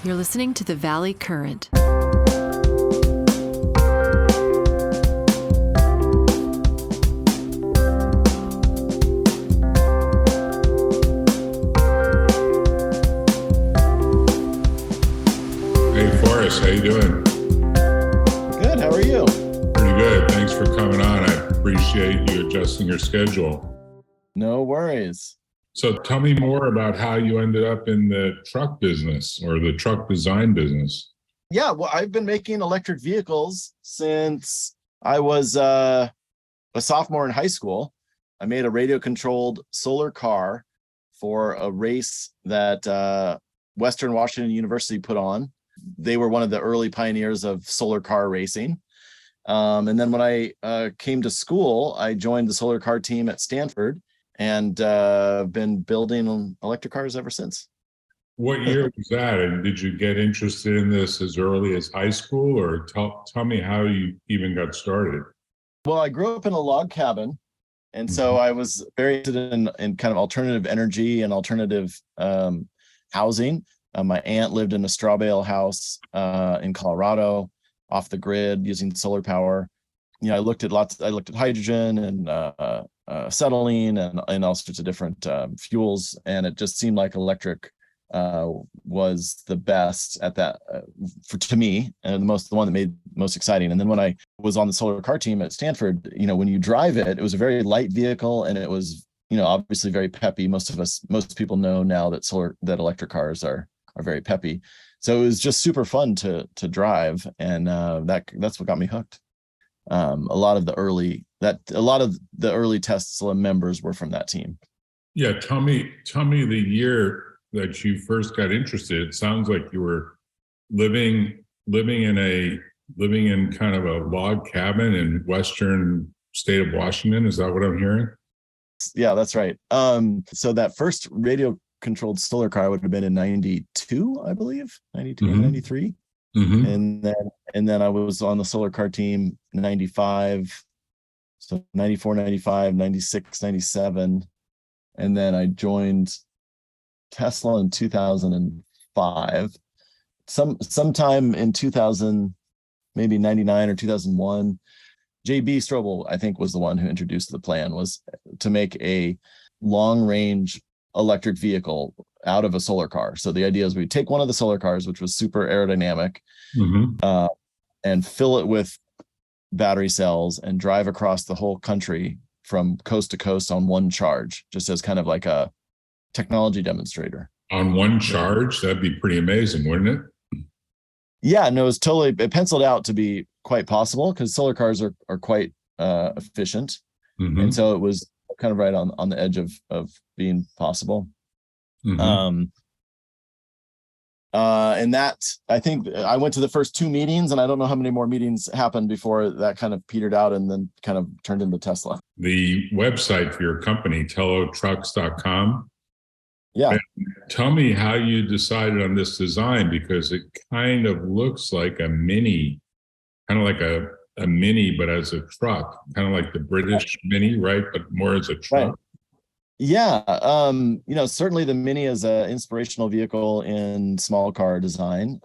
You're listening to the Valley Current. Hey, Forrest, how you doing? Good. How are you? Pretty good. Thanks for coming on. I appreciate you adjusting your schedule. No worries. So tell me more about how you ended up in the truck business or the truck design business. Yeah, well, I've been making electric vehicles since I was a sophomore in high school. I made a radio-controlled solar car for a race that Western Washington University put on. They were one of the early pioneers of solar car racing. And then when I came to school, I joined the solar car team at Stanford and been building electric cars ever since. What year was that? And did you get interested in this as early as high school, or tell me how you even got started? Well, I grew up in a log cabin, and so I was very interested in kind of alternative energy and alternative housing. My aunt lived in a straw bale house in Colorado, off the grid using solar power. You know, I looked at hydrogen and acetylene and all sorts of different fuels, and it just seemed like electric was the best at that to me, and the one that made most exciting. And then when I was on the solar car team at Stanford, you know, when you drive it, it was a very light vehicle, and it was, you know, obviously very peppy. Most people know now that electric cars are very peppy. So it was just super fun to drive, and that's what got me hooked. A lot of the early Tesla members were from that team. Yeah, tell me the year that you first got interested. It sounds like you were living in kind of a log cabin in western state of Washington. Is that what I'm hearing? Yeah, that's right. So that first radio controlled solar car would have been in 92, I believe, 92 or 93. And then I was on the solar car team 95, so 94, 95, 96, 97. And then I joined Tesla in 2005. Sometime in 2000, maybe 99 or 2001, JB Strobel, I think, was the one who introduced the plan, was to make a long range electric vehicle out of a solar car. So the idea is we take one of the solar cars, which was super aerodynamic, and fill it with battery cells and drive across the whole country from coast to coast on one charge, just as kind of like a technology demonstrator. On one charge? That'd be pretty amazing, wouldn't it? Yeah, no, it penciled out to be quite possible, because solar cars are quite efficient. And so it was kind of right on the edge of being possible. And that, I think I went to the first 2 meetings, and I don't know how many more meetings happened before that kind of petered out and then kind of turned into Tesla. The website for your company, telotrucks.com. Yeah. And tell me how you decided on this design, because it kind of looks like a mini, kind of like a mini, but as a truck, kind of like the British Mini, right? But more as a truck. Right. Yeah. You know, certainly the Mini is an inspirational vehicle in small car design,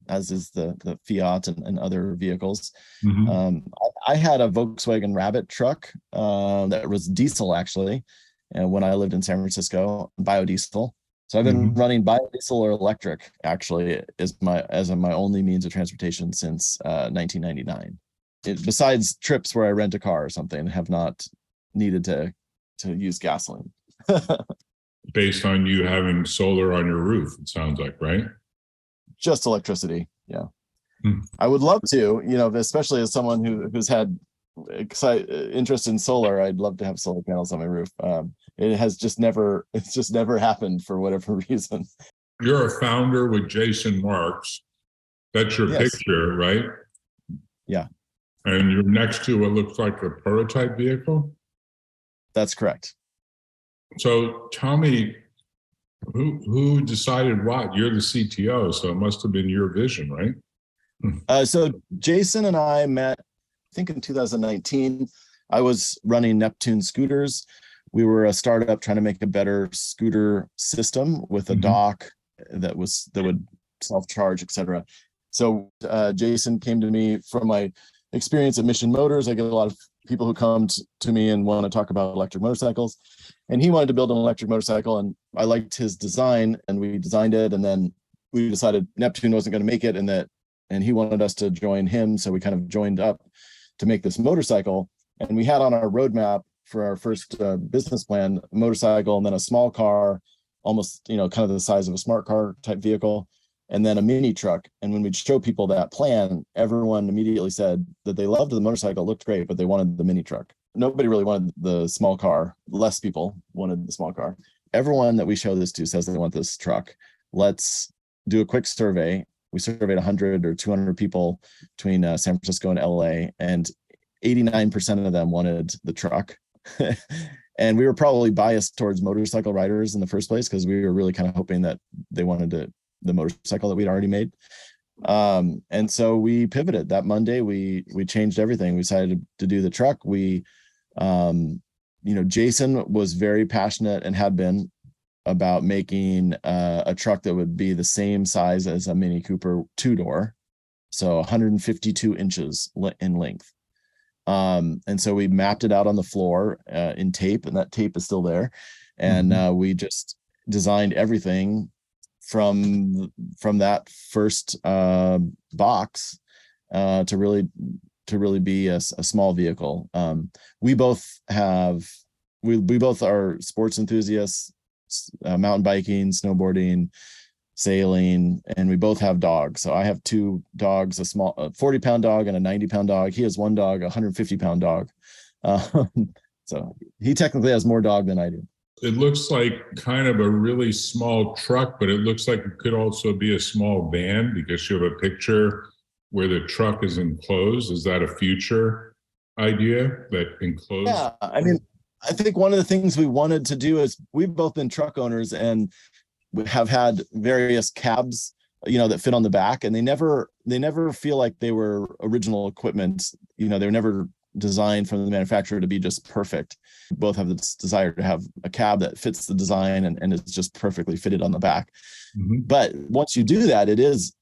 as is the Fiat and other vehicles. I had a Volkswagen Rabbit truck that was diesel, actually, when I lived in San Francisco, biodiesel. So I've been running biodiesel or electric, actually, as my only means of transportation since 1999. Besides trips where I rent a car or something, have not needed to use gasoline. Based on you having solar on your roof, it sounds like, right? Just electricity. Yeah. I would love to, you know, especially as someone who's had interest in solar, I'd love to have solar panels on my roof. It's just never happened for whatever reason. You're a founder with Jason Marks. That's your picture, right? Yeah. And you're next to what looks like a prototype vehicle? That's correct. So tell me, who decided what? You're the CTO, so it must have been your vision, right? So Jason and I met, I think, in 2019. I was running Neptune scooters. We were a startup trying to make a better scooter system with a dock that would self-charge, etc. So Jason came to me from my experience at Mission Motors. I get a lot of people who come to me and want to talk about electric motorcycles, and he wanted to build an electric motorcycle, and I liked his design, and we designed it, and then we decided Neptune wasn't going to make it, and he wanted us to join him, so we kind of joined up to make this motorcycle. And we had on our roadmap for our first business plan, a motorcycle, and then a small car, almost, kind of the size of a smart car type vehicle, and then a mini truck. And when we'd show people that plan, everyone immediately said that they loved the motorcycle, looked great, but they wanted the mini truck. Nobody really wanted the small car. Less people wanted the small car. Everyone that we show this to says they want this truck. Let's do a quick survey. We surveyed 100 or 200 people between San Francisco and LA, and 89% of them wanted the truck. And we were probably biased towards motorcycle riders in the first place, because we were really kind of hoping that they wanted the motorcycle that we'd already made. And so we pivoted that Monday. We changed everything. We decided to do the truck. Jason was very passionate and had been about making a truck that would be the same size as a Mini Cooper 2-door, so 152 inches in length. And so we mapped it out on the floor in tape, and that tape is still there. And we just designed everything from that first box to really be a small vehicle. We both are sports enthusiasts, mountain biking, snowboarding, sailing, and we both have dogs. So I have two dogs, a 40-pound dog and a 90-pound dog. He has one dog, a 150-pound dog. So he technically has more dog than I do. It looks like kind of a really small truck, but it looks like it could also be a small van, because you have a picture where the truck is enclosed. Is that a future idea, that enclosed? Yeah, I mean, I think one of the things we wanted to do is, we've both been truck owners and we have had various cabs, that fit on the back, and they never feel like they were original equipment. They were never designed from the manufacturer to be just perfect. We both have this desire to have a cab that fits the design and it's just perfectly fitted on the back. Mm-hmm. But once you do that, it does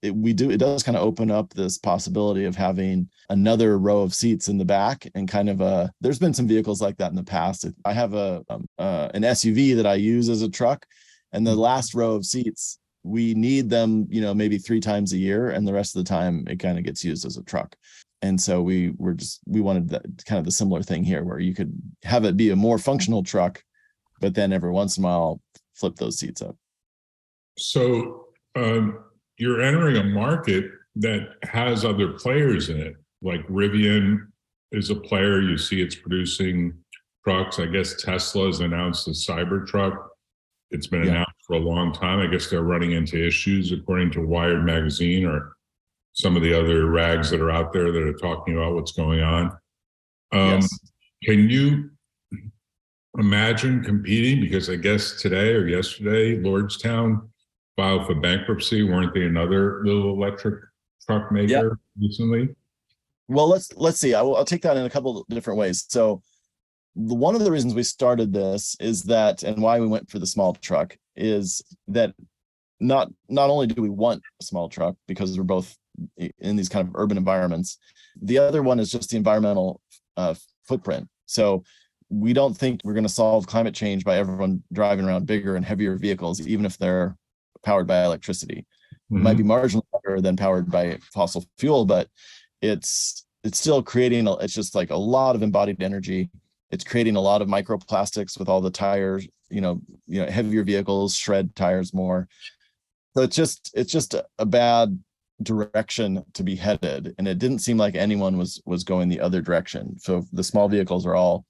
kind of open up this possibility of having another row of seats in the back, and kind of there's been some vehicles like that in the past. I have an SUV that I use as a truck, and the last row of seats, we need them, maybe 3 times a year, and the rest of the time it kind of gets used as a truck. And so we wanted that kind of the similar thing here, where you could have it be a more functional truck, but then every once in a while flip those seats up. So you're entering a market that has other players in it, like Rivian is a player. You see it's producing trucks. I guess Tesla has announced a Cybertruck. It's been announced for a long time. I guess they're running into issues, according to Wired magazine, or some of the other rags that are out there that are talking about what's going on. Yes. Can you imagine competing? Because I guess today or yesterday, Lordstown filed for bankruptcy. Weren't they another little electric truck maker recently? Well, let's see. I'll take that in a couple of different ways. So one of the reasons we started this is that, and why we went for the small truck, is that not only do we want a small truck because we're both in these kind of urban environments, the other one is just the environmental footprint. So we don't think we're going to solve climate change by everyone driving around bigger and heavier vehicles, even if they're powered by electricity. Mm-hmm. It might be marginally better than powered by fossil fuel, but it's still creating it's just like a lot of embodied energy. It's creating a lot of microplastics with all the tires, heavier vehicles shred tires more. So it's just a bad direction to be headed, and it didn't seem like anyone was going the other direction. So the small vehicles are all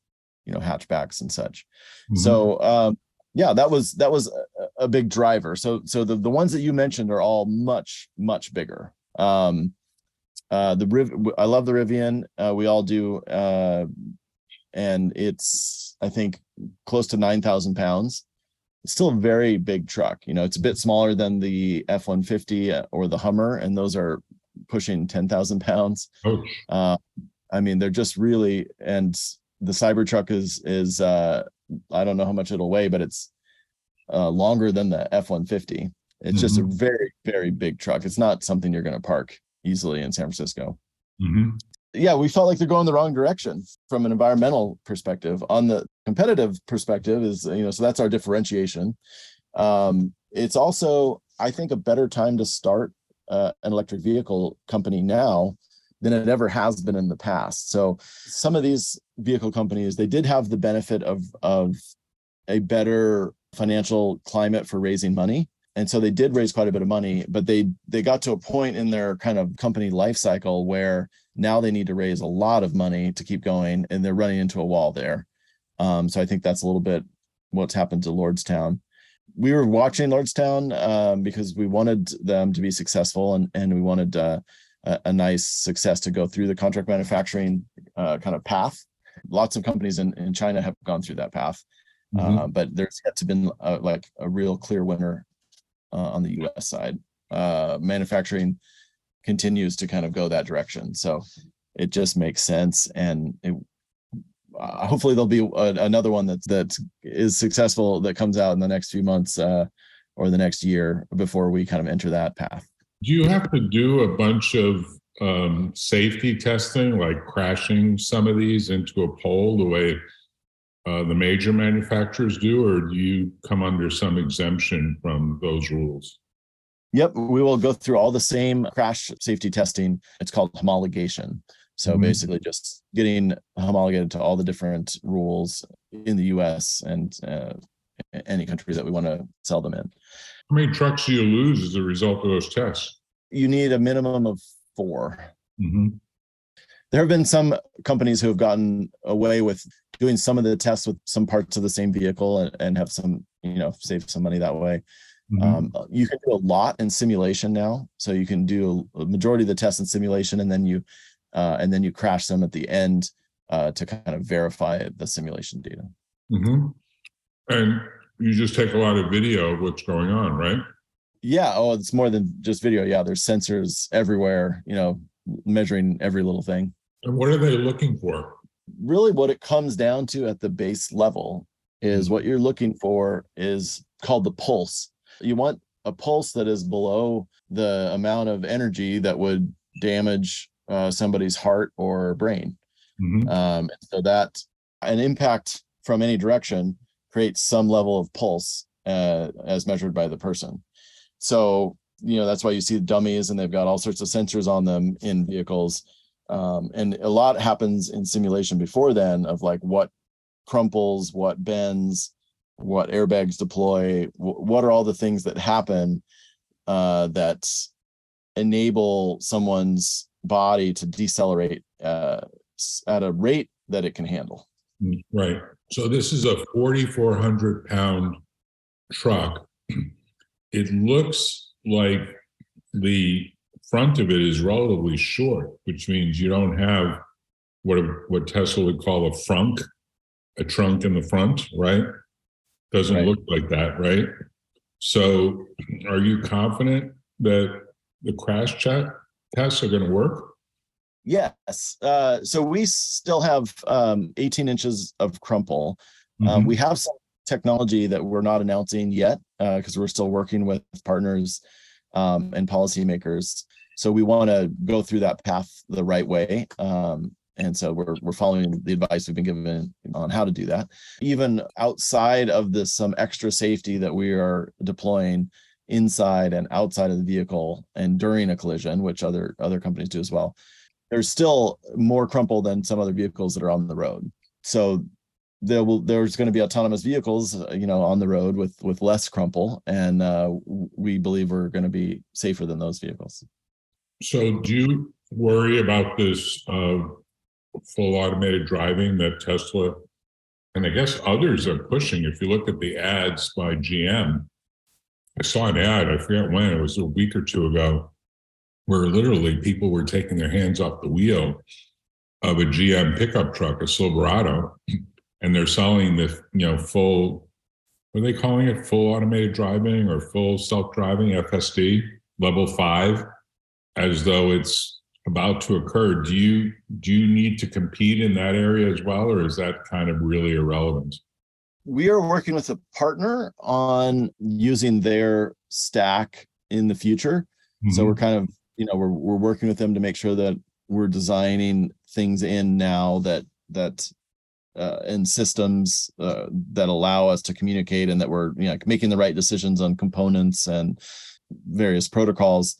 hatchbacks and such. Mm-hmm. So that was a big driver. So the ones that you mentioned are all much bigger. I love the Rivian. We all do, and it's, I think, close to 9,000 pounds. It's still a very big truck. It's a bit smaller than the F-150 or the Hummer, and those are pushing 10,000 pounds. I mean, they're just really, and the Cybertruck is I don't know how much it'll weigh, but it's longer than the F-150. It's just a very, very big truck. It's not something you're going to park easily in San Francisco. Yeah, we felt like they're going the wrong direction from an environmental perspective. On the competitive perspective is, so that's our differentiation. It's also, I think, a better time to start an electric vehicle company now than it ever has been in the past. So some of these vehicle companies, they did have the benefit of a better financial climate for raising money. And so they did raise quite a bit of money, but they got to a point in their kind of company life cycle where now they need to raise a lot of money to keep going, and they're running into a wall there. So I think that's a little bit what's happened to Lordstown. We were watching Lordstown because we wanted them to be successful, and we wanted a nice success to go through the contract manufacturing kind of path. Lots of companies in China have gone through that path, but there's yet to been like a real clear winner on the U.S. side. Manufacturing continues to kind of go that direction, so it just makes sense, and hopefully there'll be another one that is successful that comes out in the next few months or the next year before we kind of enter that path. Do you have to do a bunch of safety testing, like crashing some of these into a pole the way the major manufacturers do, or do you come under some exemption from those rules? Yep, we will go through all the same crash safety testing. It's called homologation. So basically just getting homologated to all the different rules in the US and any country that we want to sell them in. How many trucks do you lose as a result of those tests? You need a minimum of 4. There have been some companies who have gotten away with doing some of the tests with some parts of the same vehicle and have some, save some money that way. You can do a lot in simulation now. So you can do a majority of the tests in simulation, and then you crash them at the end to kind of verify the simulation data. And you just take a lot of video of what's going on, right? Yeah. Oh, it's more than just video. Yeah. There's sensors everywhere, measuring every little thing. And what are they looking for? Really what it comes down to at the base level is what you're looking for is called the pulse. You want a pulse that is below the amount of energy that would damage somebody's heart or brain. So that an impact from any direction creates some level of pulse as measured by the person. So, that's why you see dummies and they've got all sorts of sensors on them in vehicles. And a lot happens in simulation before then of like what crumples, what bends, what airbags deploy, what are all the things that happen that enable someone's body to decelerate at a rate that it can handle. Right. So this is a 4,400 pound truck. It looks like the front of it is relatively short, which means you don't have what Tesla would call a trunk in the front, right? Doesn't look like that, right? So are you confident that the crash tests are going to work? Yes. So we still have 18 inches of crumple. We have some technology that we're not announcing yet because we're still working with partners and policymakers. So we want to go through that path the right way. And so we're following the advice we've been given on how to do that. Even outside of this, some extra safety that we are deploying inside and outside of the vehicle and during a collision, which other companies do as well. There's still more crumple than some other vehicles that are on the road. So there's going to be autonomous vehicles, on the road with less crumple, and we believe we're going to be safer than those vehicles. So do you worry about this full automated driving that Tesla and I guess others are pushing? If you look at the ads by GM, I saw an ad, I forget when, it was a week or two ago, where literally people were taking their hands off the wheel of a GM pickup truck, a Silverado, and they're selling the, full, what are they calling it? Full automated driving or full self-driving, FSD, level 5, as though it's about to occur. Do you need to compete in that area as well, or is that kind of really irrelevant? We are working with a partner on using their stack in the future. So we're kind of, we're working with them to make sure that we're designing things in now that and systems that allow us to communicate, and that we're making the right decisions on components and various protocols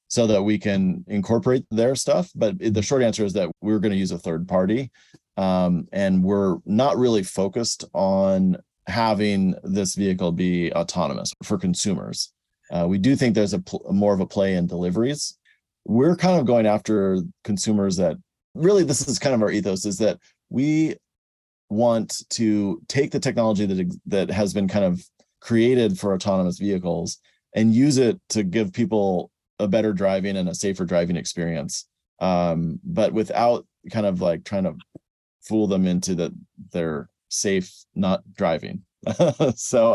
so that we can incorporate their stuff. But the short answer is that we're going to use a third party, and we're not really focused on having this vehicle be autonomous for consumers. We do think there's more of a play in deliveries. We're kind of going after consumers that really, this is kind of our ethos, is that we want to take the technology that has been kind of created for autonomous vehicles and use it to give people a better driving and a safer driving experience, but without kind of like trying to fool them into that they're safe not driving. So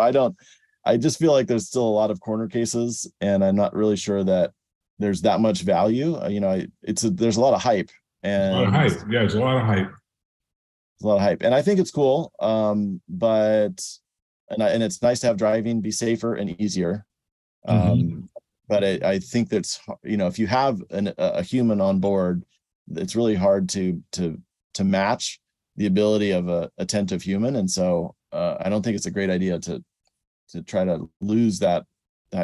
I just feel like there's still a lot of corner cases, and I'm not really sure that there's that much value. There's a lot of hype. And a lot of hype. Yeah, there's a lot of hype. A lot of hype, and I think it's cool. But it's nice to have driving be safer and easier. But I think that's, if you have a human on board, it's really hard to match the ability of a attentive human. And so I don't think it's a great idea to try to lose that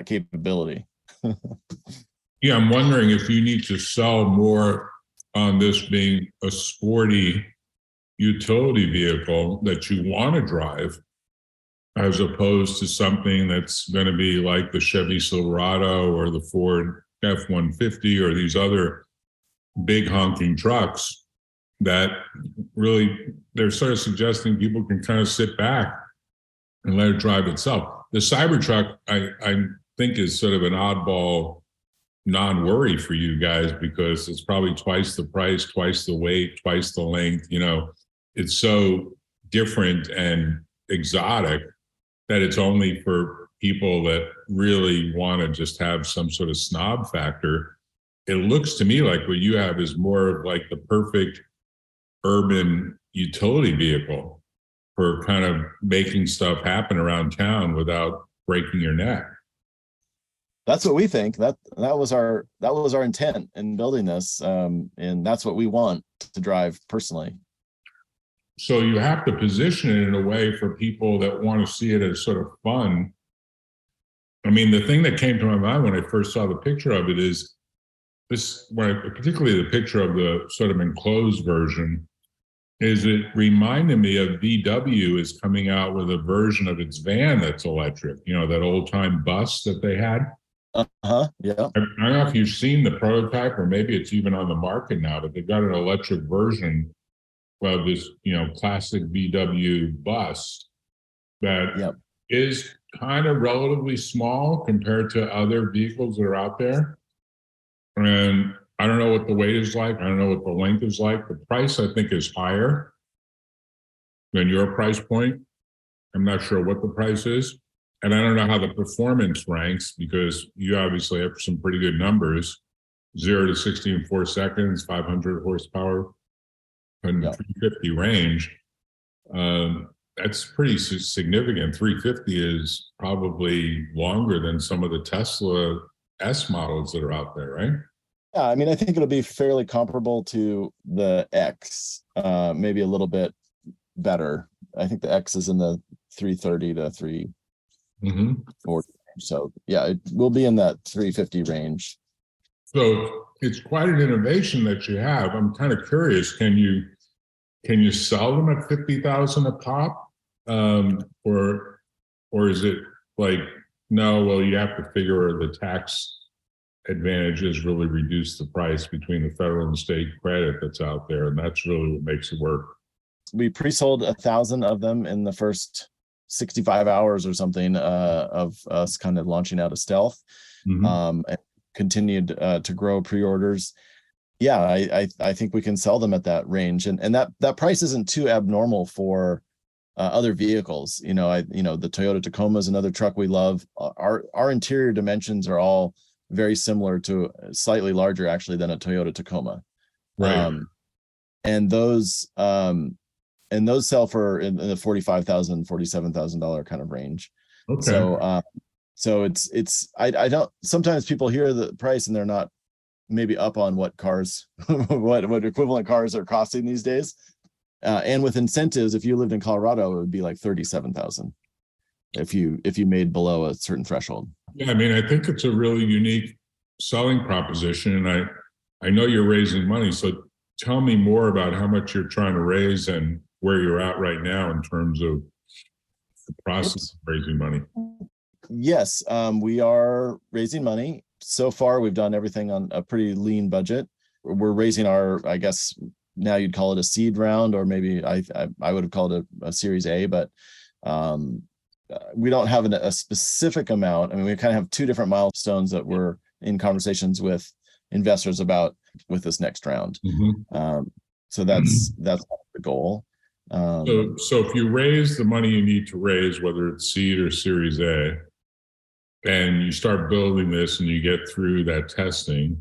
capability. Yeah, I'm wondering if you need to sell more on this being a sporty utility vehicle that you want to drive, as opposed to something that's going to be like the Chevy Silverado or the Ford F-150 or these other big honking trucks that really, they're sort of suggesting people can kind of sit back and let it drive itself. The Cybertruck, I think, is sort of an oddball non-worry for you guys, because it's probably twice the price, twice the weight, twice the length. It's so different and exotic that it's only for people that really want to just have some sort of snob factor. It looks to me like what you have is more of like the perfect urban utility vehicle for kind of making stuff happen around town without breaking your neck. That's what we think. That was our intent in building this, and that's what we want to drive personally. So you have to position it in a way for people that want to see it as sort of fun. I mean, the thing that came to my mind when I first saw the picture of it is this, particularly the picture of the sort of enclosed version, is it reminded me of VW is coming out with a version of its van that's electric, that old time bus that they had. Yeah. I don't know if you've seen the prototype, or maybe it's even on the market now, but they've got an electric version of this, classic VW bus that is kind of relatively small compared to other vehicles that are out there. And I don't know what the weight is like. I don't know what the length is like. The price, I think, is higher than your price point. I'm not sure what the price is. And I don't know how the performance ranks, because you obviously have some pretty good numbers. 0 to 60 in 4 seconds, 500 horsepower, and 350 range. That's pretty significant. 350 is probably longer than some of the Tesla S models that are out there, right? Yeah, I mean, I think it'll be fairly comparable to the X, maybe a little bit better. I think the X is in the 330 to 340. So yeah, it will be in that 350 range. So it's quite an innovation that you have. I'm kind of curious, can you sell them at 50,000 a pop? Or is it like, no, well, you have to figure the tax advantages really reduce the price between the federal and state credit that's out there, and that's really what makes it work. We pre-sold 1,000 of them in the first 65 hours or something of us kind of launching out of stealth, and continued to grow pre-orders. Yeah, I think we can sell them at that range, and that price isn't too abnormal for other vehicles. The Toyota Tacoma is another truck we love. Our interior dimensions are all very similar to, slightly larger actually than a Toyota Tacoma. Right. And those and those sell for in the $45,000, $47,000 kind of range. Okay. So I don't, sometimes people hear the price and they're not maybe up on what cars, what equivalent cars are costing these days. And with incentives, if you lived in Colorado, it would be like 37,000 if you made below a certain threshold. Yeah, I mean, I think it's a really unique selling proposition, and I know you're raising money. So tell me more about how much you're trying to raise and where you're at right now in terms of the process of raising money. Yes, we are raising money. So far, we've done everything on a pretty lean budget. We're raising our, I guess now you'd call it a seed round, or maybe I would have called it a Series A, but we don't have a specific amount. I mean, we kind of have two different milestones that we're in conversations with investors about with this next round. So that's the goal. So if you raise the money you need to raise, whether it's seed or Series A, and you start building this and you get through that testing,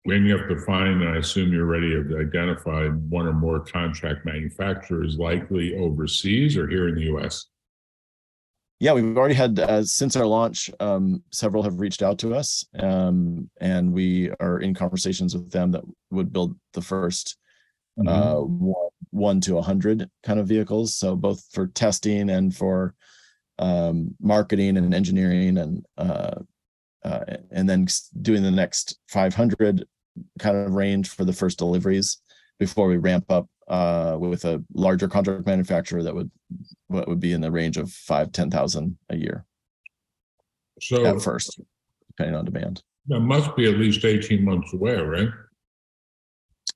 when you have to find, and I assume you're ready to identify one or more contract manufacturers, likely overseas or here in the US? Yeah, we've already had, since our launch, several have reached out to us, and we are in conversations with them that would build the first 1 to 100 kind of vehicles. So both for testing and for marketing and engineering, and then doing the next 500 kind of range for the first deliveries before we ramp up with a larger contract manufacturer that would be in the range of 5,000-10,000 a year. So at first, depending on demand. That must be at least 18 months away, right?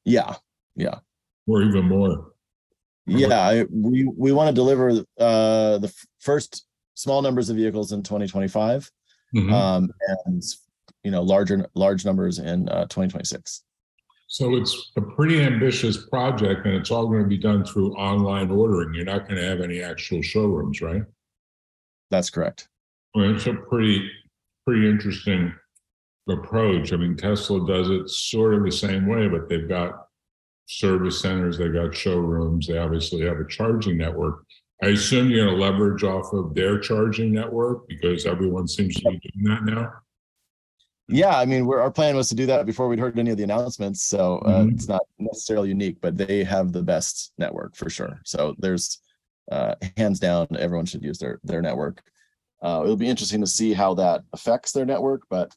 Yeah. Or even more. Yeah, we want to deliver the first small numbers of vehicles in 2025, and large numbers in 2026. So it's a pretty ambitious project, and it's all going to be done through online ordering. You're not going to have any actual showrooms, right? That's correct. Well, it's a pretty interesting approach. I mean, Tesla does it sort of the same way, but they've got service centers, they've got showrooms, they obviously have a charging network. I assume you're going to leverage off of their charging network because everyone seems to be doing that now. Yeah, I mean, our plan was to do that before we'd heard any of the announcements, so it's not necessarily unique, but they have the best network for sure. So there's hands down, everyone should use their network. It'll be interesting to see how that affects their network, but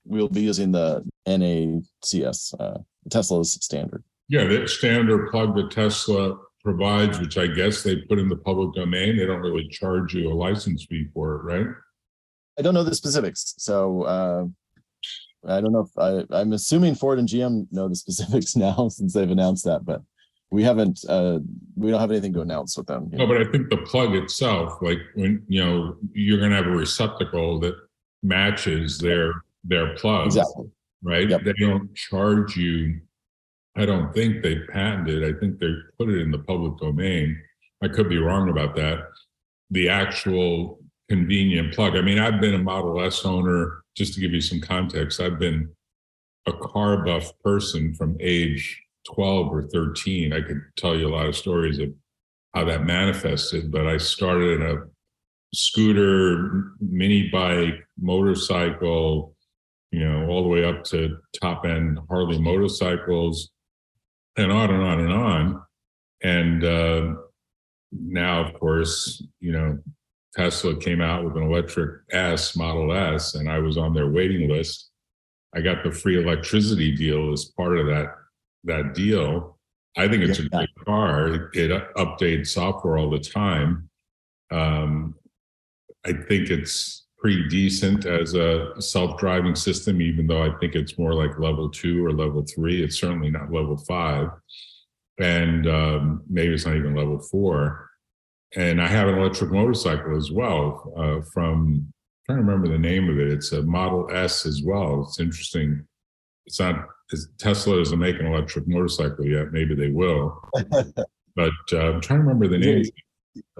we'll be using the NACS, Tesla's standard. Yeah, that standard plug that Tesla provides, which I guess they put in the public domain. They don't really charge you a license fee for it, right? I don't know the specifics, so I don't know if I'm assuming Ford and GM know the specifics now since they've announced that, but we haven't. We don't have anything to announce with them. No, but I think the plug itself, like when you're going to have a receptacle that matches their plug, exactly, right? Yep. They don't charge you. I don't think they patented. I think they put it in the public domain. I could be wrong about that. The actual convenient plug. I mean, I've been a Model S owner. Just to give you some context, I've been a car buff person from age 12 or 13. I could tell you a lot of stories of how that manifested, but I started in a scooter, mini bike, motorcycle, all the way up to top end Harley motorcycles, and on and on and on. And now, of course, Tesla came out with an electric Model S, and I was on their waiting list. I got the free electricity deal as part of that deal. I think it's a great car. It updates software all the time. I think it's pretty decent as a self-driving system, even though I think it's more like level 2 or level 3. It's certainly not level 5. And maybe it's not even level 4. And I have an electric motorcycle as well I'm trying to remember the name of it. It's a Model S as well. It's interesting. It's not, Tesla doesn't make an electric motorcycle yet. Maybe they will. But I'm trying to remember the name.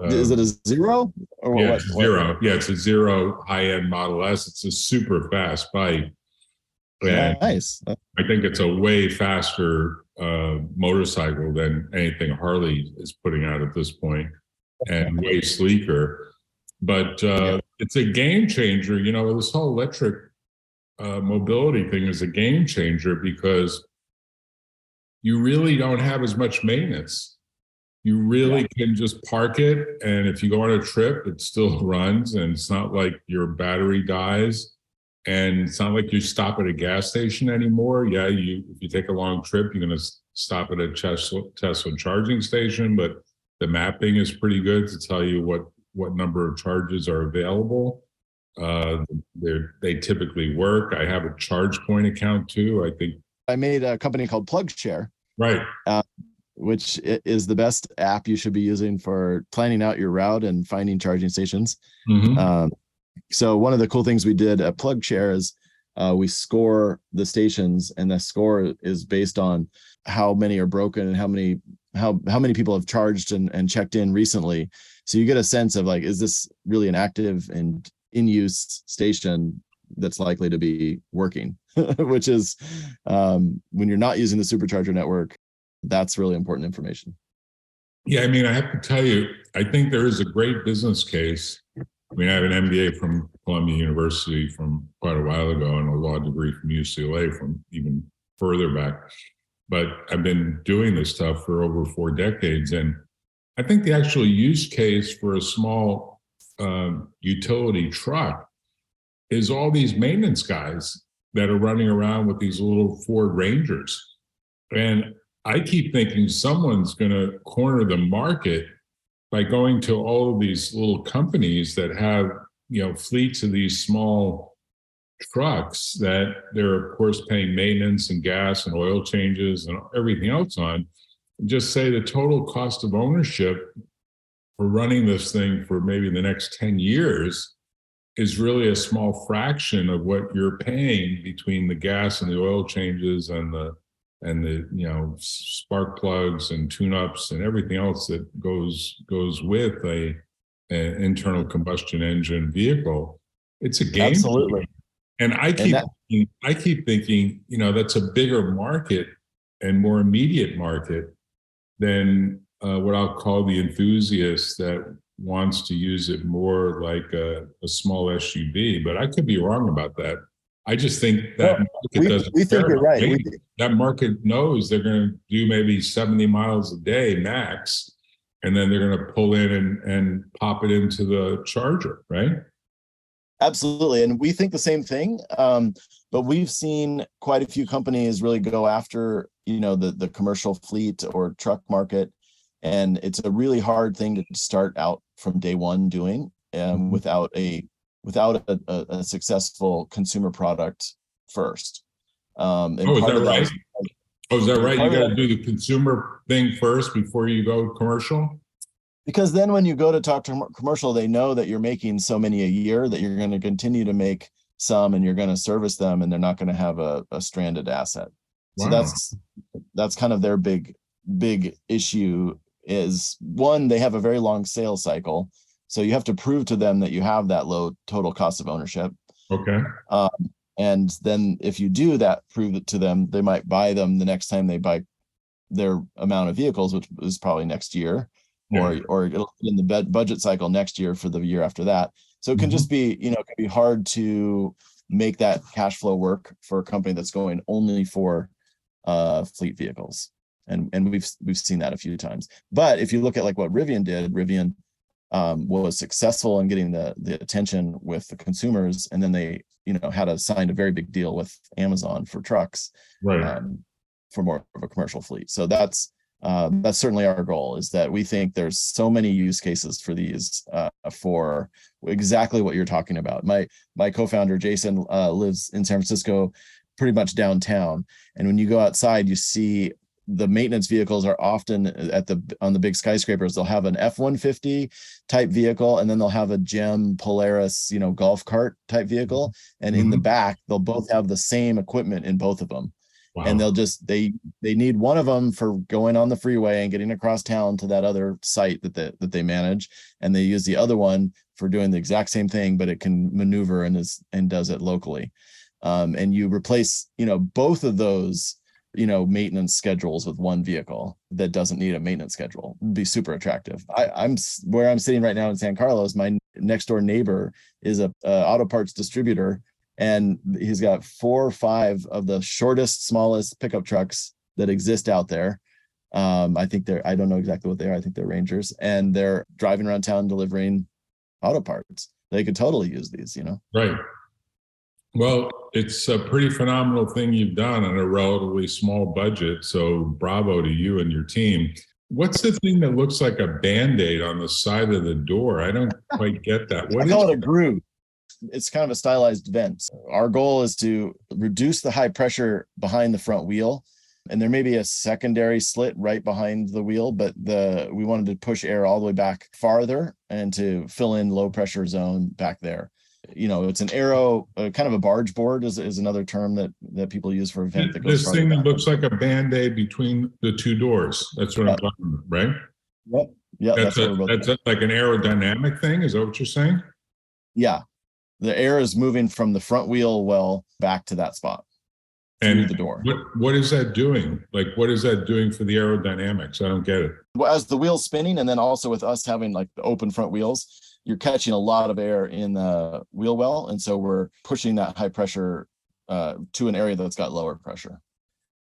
Is it a Zero? Or yeah, what? Zero. Yeah, it's a Zero high-end Model S. It's a super fast bike. And nice. I think it's a way faster motorcycle than anything Harley is putting out at this point, and way sleeker. But it's a game changer. This whole electric mobility thing is a game changer because you really don't have as much maintenance. You really can just park it, and if you go on a trip, it still runs, and it's not like your battery dies, and it's not like you stop at a gas station anymore. Yeah, if you take a long trip, you're going to stop at a Tesla charging station, but the mapping is pretty good to tell you what number of charges are available. They typically work. I have a charge point account too. I think I made a company called PlugShare, right, which is the best app you should be using for planning out your route and finding charging stations. So one of the cool things we did at PlugShare is we score the stations, and the score is based on how many are broken and how many people have charged and checked in recently. So you get a sense of like, is this really an active and in use station that's likely to be working, which is when you're not using the supercharger network, that's really important information. Yeah, I mean, I have to tell you, I think there is a great business case. I mean, I have an MBA from Columbia University from quite a while ago and a law degree from UCLA from even further back. But I've been doing this stuff for over 4 decades. And I think the actual use case for a small utility truck is all these maintenance guys that are running around with these little Ford Rangers. And I keep thinking someone's going to corner the market by going to all of these little companies that have, fleets of these small trucks that they're, of course, paying maintenance and gas and oil changes and everything else on. Just say the total cost of ownership for running this thing for maybe the next 10 years is really a small fraction of what you're paying between the gas and the oil changes and the spark plugs and tune-ups and everything else that goes with an internal combustion engine vehicle. It's a game. Absolutely. And I keep thinking, that's a bigger market and more immediate market than what I'll call the enthusiast that wants to use it more like a small SUV. But I could be wrong about that. I just think that market doesn't. We think you're right. That market knows they're going to do maybe 70 miles a day max, and then they're going to pull in and pop it into the charger, right? Absolutely. And we think the same thing. But we've seen quite a few companies really go after, the commercial fleet or truck market. And it's a really hard thing to start out from day one doing without a successful consumer product first. Is that right? Is that right? You got to do the consumer thing first before you go commercial? Because then when you go to talk to commercial, they know that you're making so many a year that you're going to continue to make some and you're going to service them, and they're not going to have a stranded asset. Wow. So that's kind of their big issue is, one, they have a very long sales cycle. So you have to prove to them that you have that low total cost of ownership. Okay. And then if you do that, prove it to them, they might buy them the next time they buy their amount of vehicles, which is probably next year, or it'll be in the budget cycle next year for the year after that. So it can just be, it can be hard to make that cash flow work for a company that's going only for fleet vehicles. And we've seen that a few times. But if you look at like what Rivian did, Rivian was successful in getting the attention with the consumers, and then they had signed a very big deal with Amazon for trucks, right, for more of a commercial fleet. So that's certainly our goal, is that we think there's so many use cases for these for exactly what you're talking about. My co-founder Jason lives in San Francisco, pretty much downtown, and when you go outside, you see the maintenance vehicles are often on the big skyscrapers. They'll have an F-150 type vehicle, and then they'll have a GEM Polaris, golf cart type vehicle. And in the back, they'll both have the same equipment in both of them. Wow. And they need one of them for going on the freeway and getting across town to that other site that they manage. And they use the other one for doing the exact same thing, but it can maneuver and does it locally. And you replace, both of those maintenance schedules with one vehicle that doesn't need a maintenance schedule. It'd be super attractive. I'm where I'm sitting right now in San Carlos. My next door neighbor is a auto parts distributor, and he's got 4 or 5 of the shortest, smallest pickup trucks that exist out there. I think I don't know exactly what they are. I think they're Rangers, and they're driving around town delivering auto parts. They could totally use these, Right. Well, it's a pretty phenomenal thing you've done on a relatively small budget. So bravo to you and your team. What's the thing that looks like a Band-Aid on the side of the door? I don't quite get that. I call it a groove. It's kind of a stylized vent. Our goal is to reduce the high pressure behind the front wheel. And there may be a secondary slit right behind the wheel, but we wanted to push air all the way back farther and to fill in low pressure zone back there. It's an aero, kind of a barge board is another term that people use for a vent. This thing that looks like a Band-Aid between the 2 doors. That's what I'm talking about, right? Yep. Yeah. That's like an aerodynamic thing. Is that what you're saying? Yeah. The air is moving from the front wheel well back to that spot. And the door. What is that doing? Like, what is that doing for the aerodynamics? I don't get it. Well, as the wheel's spinning, and then also with us having like the open front wheels, you're catching a lot of air in the wheel well. And so we're pushing that high pressure to an area that's got lower pressure.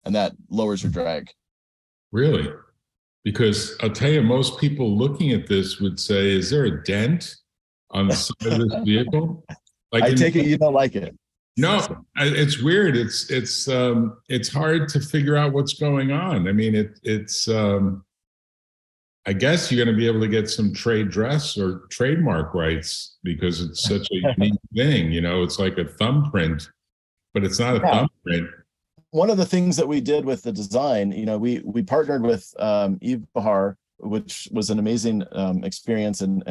And that lowers your drag. Really? Because I'll tell you, most people looking at this would say, is there a dent on the side of this vehicle? Like, I take it you don't like it. No, it's weird. It's hard to figure out what's going on. I mean, it's I guess you're going to be able to get some trade dress or trademark rights because it's such a unique thing. It's like a thumbprint, but it's not a thumbprint. One of the things that we did with the design, we partnered with Yves Bahar, which was an amazing experience, and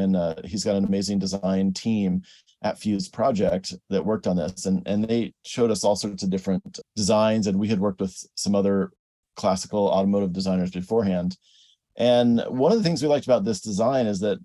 he's got an amazing design team at Fuse Project that worked on this, and they showed us all sorts of different designs, and we had worked with some other classical automotive designers beforehand. And one of the things we liked about this design is that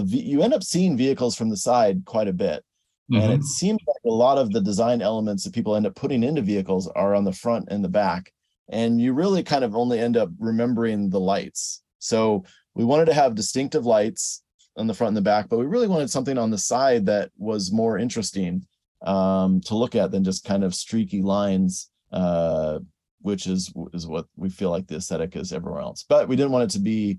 you end up seeing vehicles from the side quite a bit. Mm-hmm. And it seems like a lot of the design elements that people end up putting into vehicles are on the front and the back, and you really kind of only end up remembering the lights. So we wanted to have distinctive lights on the front and the back, but we really wanted something on the side that was more interesting to look at than just kind of streaky lines, which is what we feel like the aesthetic is everywhere else. But we didn't want it to be,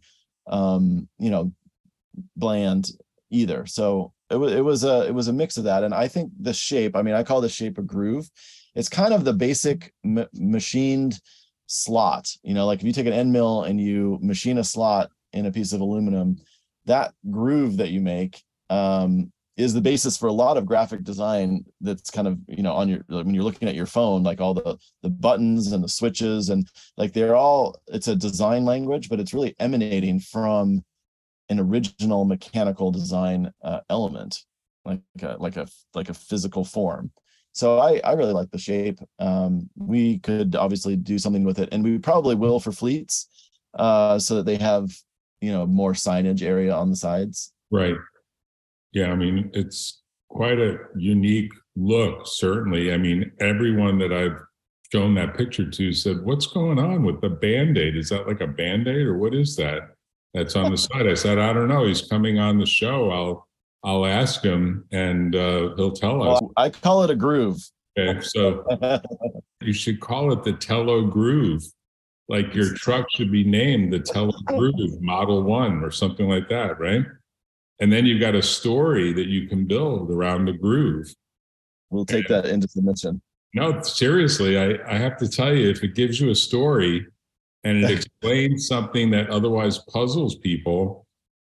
bland either. So it was a mix of that. And I think the shape, I call the shape a groove. It's kind of the basic machined slot. Like if you take an end mill and you machine a slot in a piece of aluminum, that groove that you make is the basis for a lot of graphic design that's kind of, when you're looking at your phone, like all the buttons and the switches, and like it's a design language, but it's really emanating from an original mechanical design element, like a physical form. So I really like the shape. We could obviously do something with it, and we probably will for fleets, so that they have more signage area on the sides. Right. Yeah. It's quite a unique look, certainly. Everyone that I've shown that picture to said, what's going on with the Band-Aid? Is that like a Band-Aid, or what is that? That's on the side. I said, I don't know. He's coming on the show. I'll ask him, and he'll tell us. I call it a groove. Okay. So you should call it the Telo Groove. Like your truck should be named the Telo Groove Model 1 or something like that, right? And then you've got a story that you can build around the groove. We'll take that into submission. No, seriously, I have to tell you, if it gives you a story and it explains something that otherwise puzzles people,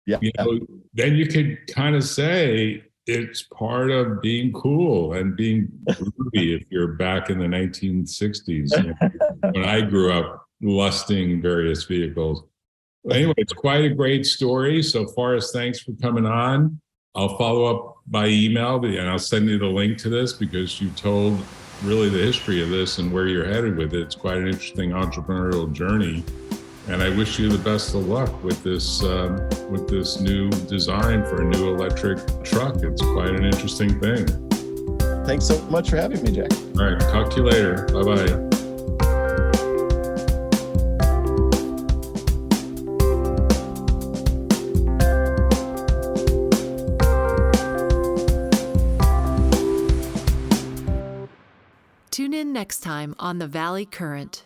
then you could kind of say it's part of being cool and being groovy if you're back in the 1960s, when I grew up lusting various vehicles. Anyway, it's quite a great story. So Forrest, thanks for coming on. I'll follow up by email, and I'll send you the link to this because you told really the history of this and where you're headed with it. It's quite an interesting entrepreneurial journey. And I wish you the best of luck with this new design for a new electric truck. It's quite an interesting thing. Thanks so much for having me, Jack. All right. Talk to you later. Bye-bye. Tune in next time on the Valley Current.